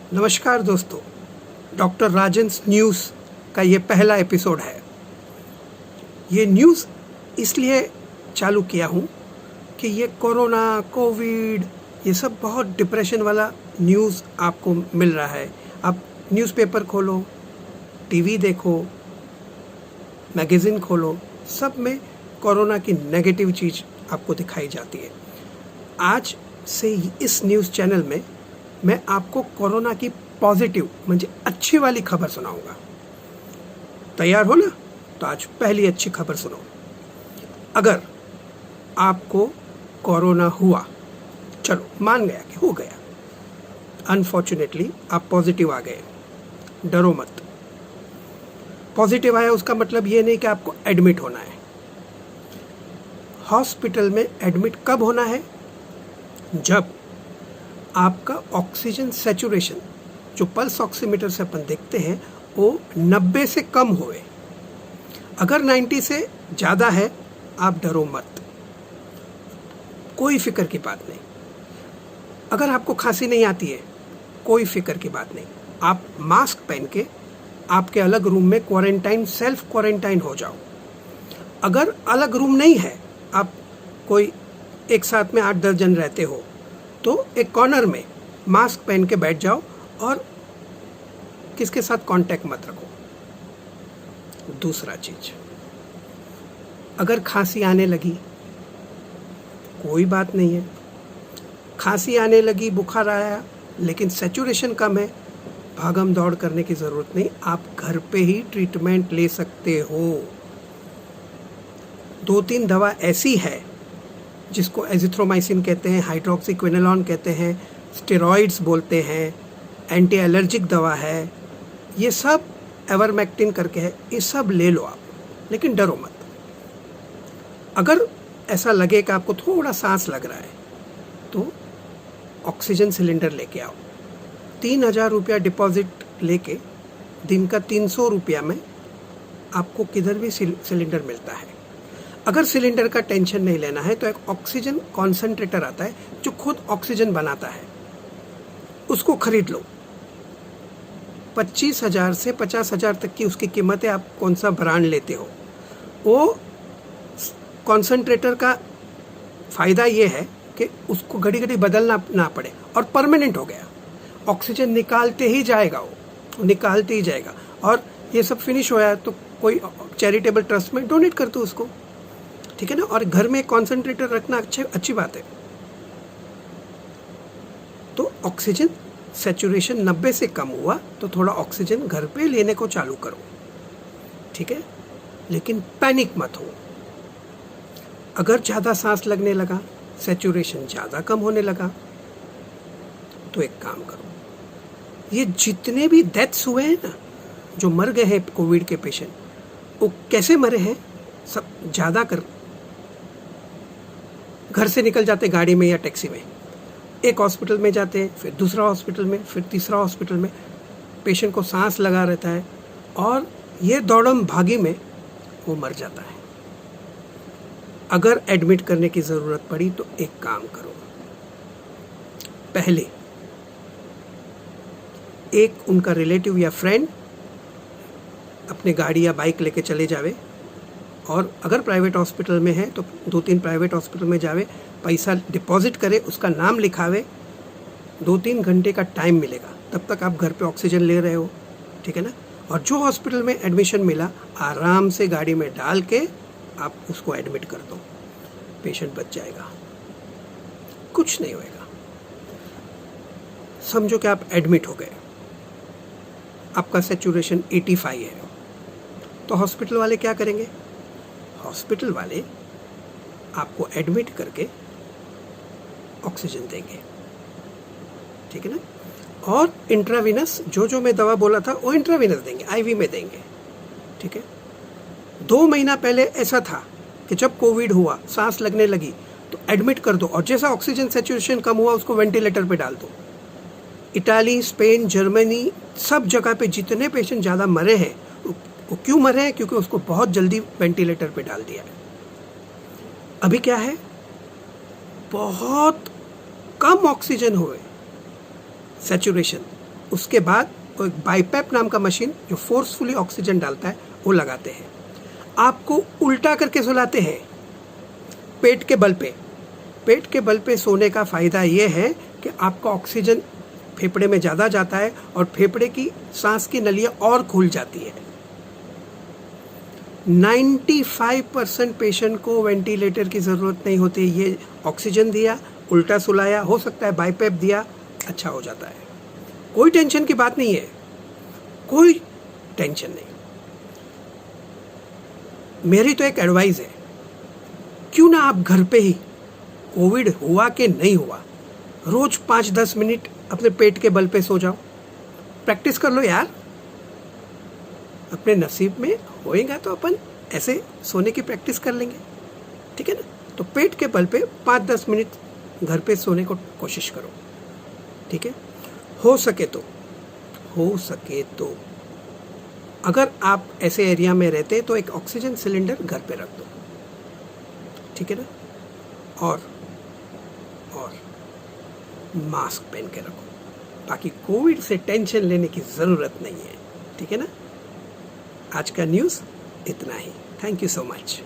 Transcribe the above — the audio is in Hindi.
नमस्कार दोस्तों, डॉक्टर राजन्स न्यूज़ का ये पहला एपिसोड है। ये न्यूज़ इसलिए चालू किया हूँ कि ये कोरोना, कोविड, ये सब बहुत डिप्रेशन वाला न्यूज़ आपको मिल रहा है। आप न्यूज़पेपर खोलो, टीवी देखो, मैगज़ीन खोलो, सब में कोरोना की नेगेटिव चीज़ आपको दिखाई जाती है। आज से इस न्यूज़ चैनल में मैं आपको कोरोना की पॉजिटिव म्हणजे अच्छी वाली खबर सुनाऊंगा। तैयार हो ना? तो आज पहली अच्छी खबर सुनो। अगर आपको कोरोना हुआ, चलो मान गया कि हो गया, अनफॉर्चुनेटली आप पॉजिटिव आ गए, डरो मत। पॉजिटिव आया उसका मतलब ये नहीं कि आपको एडमिट होना है। हॉस्पिटल में एडमिट कब होना है? जब आपका ऑक्सीजन सैचुरेशन, जो पल्स ऑक्सीमीटर से अपन देखते हैं, वो 90 से कम होए। अगर 90 से ज़्यादा है, आप डरो मत, कोई फिक्र की बात नहीं। अगर आपको खांसी नहीं आती है, कोई फिक्र की बात नहीं। आप मास्क पहन के आपके अलग रूम में क्वारंटाइन, सेल्फ क्वारंटाइन हो जाओ। अगर अलग रूम नहीं है, आप कोई एक साथ में 8-10 जन रहते हो, तो एक कॉर्नर में मास्क पहन के बैठ जाओ और किसके साथ कांटेक्ट मत रखो। दूसरा चीज, अगर खांसी आने लगी, कोई बात नहीं है। खांसी आने लगी, बुखार आया, लेकिन सैचुरेशन कम है, भागम दौड़ करने की ज़रूरत नहीं। आप घर पे ही ट्रीटमेंट ले सकते हो। 2-3 दवा ऐसी है जिसको एजिथ्रोमाइसिन कहते हैं, हाइड्रोक्सीक्विनोलोन कहते हैं, स्टेरॉइड्स बोलते हैं, एंटी एलर्जिक दवा है, ये सब एवरमेक्टिन करके है, ये सब ले लो आप, लेकिन डरो मत। अगर ऐसा लगे कि आपको थोड़ा सांस लग रहा है, तो ऑक्सीजन सिलेंडर लेके आओ। 3,000 रुपया डिपॉजिट लेके दिन का 300 रुपया में आपको किधर भी सिलेंडर मिलता है। अगर सिलेंडर का टेंशन नहीं लेना है, तो एक ऑक्सीजन कॉन्सेंट्रेटर आता है जो खुद ऑक्सीजन बनाता है, उसको खरीद लो। 25,000 से 50,000 तक की उसकी कीमत है, आप कौन सा ब्रांड लेते हो। वो कॉन्सेंट्रेटर का फ़ायदा ये है कि उसको घड़ी घड़ी बदलना ना पड़े और परमानेंट हो गया। ऑक्सीजन निकालते ही जाएगा, वो निकालते ही जाएगा। और ये सब फिनिश होया तो कोई चैरिटेबल ट्रस्ट में डोनेट कर दो उसको, ठीक है ना। और घर में कॉन्सेंट्रेटर रखना अच्छी बात है। तो ऑक्सीजन सैचुरेशन 90 से कम हुआ तो थोड़ा ऑक्सीजन घर पे लेने को चालू करो, ठीक है। लेकिन पैनिक मत हो। अगर ज़्यादा सांस लगने लगा, सैचुरेशन ज़्यादा कम होने लगा, तो एक काम करो, ये जितने भी डेथ्स हुए हैं ना, जो मर गए हैं कोविड के पेशेंट, वो कैसे मरे हैं? सब ज़्यादा कर घर से निकल जाते गाड़ी में या टैक्सी में, एक हॉस्पिटल में जाते हैं, फिर दूसरा हॉस्पिटल में, फिर तीसरा हॉस्पिटल में, पेशेंट को सांस लगा रहता है और ये दौड़म भागी में वो मर जाता है। अगर एडमिट करने की ज़रूरत पड़ी तो एक काम करो, पहले एक उनका रिलेटिव या फ्रेंड अपने गाड़ी या बाइक लेके चले जावे, और अगर प्राइवेट हॉस्पिटल में है तो 2-3 प्राइवेट हॉस्पिटल में जावे, पैसा डिपॉजिट करे, उसका नाम लिखावे, 2-3 घंटे का टाइम मिलेगा, तब तक आप घर पे ऑक्सीजन ले रहे हो, ठीक है ना। और जो हॉस्पिटल में एडमिशन मिला, आराम से गाड़ी में डाल के आप उसको एडमिट कर दो, पेशेंट बच जाएगा, कुछ नहीं होएगा। समझो कि आप एडमिट हो गए, आपका सैचुरेशन 85 है, तो हॉस्पिटल वाले क्या करेंगे? हॉस्पिटल वाले आपको एडमिट करके ऑक्सीजन देंगे, ठीक है ना। और इंट्रावीनस, जो मैं दवा बोला था वो इंट्रावीनस देंगे, आईवी में देंगे, ठीक है। 2 महीना पहले ऐसा था कि जब कोविड हुआ, सांस लगने लगी, तो एडमिट कर दो, और जैसा ऑक्सीजन सैचुरेशन कम हुआ उसको वेंटिलेटर पे डाल दो। इटाली, स्पेन, जर्मनी, सब जगह पे जितने पेशेंट ज़्यादा मरे हैं, वो क्यों मरे हैं? क्योंकि उसको बहुत जल्दी वेंटिलेटर पे डाल दिया है। अभी क्या है, बहुत कम ऑक्सीजन हुए सैचुरेशन, उसके बाद वो एक बाईपैप नाम का मशीन जो फोर्सफुली ऑक्सीजन डालता है वो लगाते हैं। आपको उल्टा करके सुलाते हैं पेट के बल पे। पेट के बल पे सोने का फ़ायदा ये है कि आपका ऑक्सीजन फेफड़े में ज़्यादा जाता है और फेफड़े की सांस की नलियाँ और खुल जाती है। 95% पेशेंट को वेंटिलेटर की ज़रूरत नहीं होती। ये ऑक्सीजन दिया, उल्टा सुलाया, हो सकता है बाईपैप दिया, अच्छा हो जाता है। कोई टेंशन की बात नहीं है, कोई टेंशन नहीं। मेरी तो एक एडवाइस है, क्यों ना आप घर पे ही, कोविड हुआ कि नहीं हुआ, रोज 5-10 मिनट अपने पेट के बल पे सो जाओ। प्रैक्टिस कर लो यार, अपने नसीब में होएगा तो अपन ऐसे सोने की प्रैक्टिस कर लेंगे, ठीक है ना। तो पेट के बल पे 5-10 मिनट घर पे सोने को कोशिश करो, ठीक है। हो सके तो अगर आप ऐसे एरिया में रहते तो एक ऑक्सीजन सिलेंडर घर पे रख दो, ठीक है ना। और मास्क पहन के रखो, बाकी कोविड से टेंशन लेने की ज़रूरत नहीं है, ठीक है ना। आज का न्यूज़ इतना ही। Thank you so much.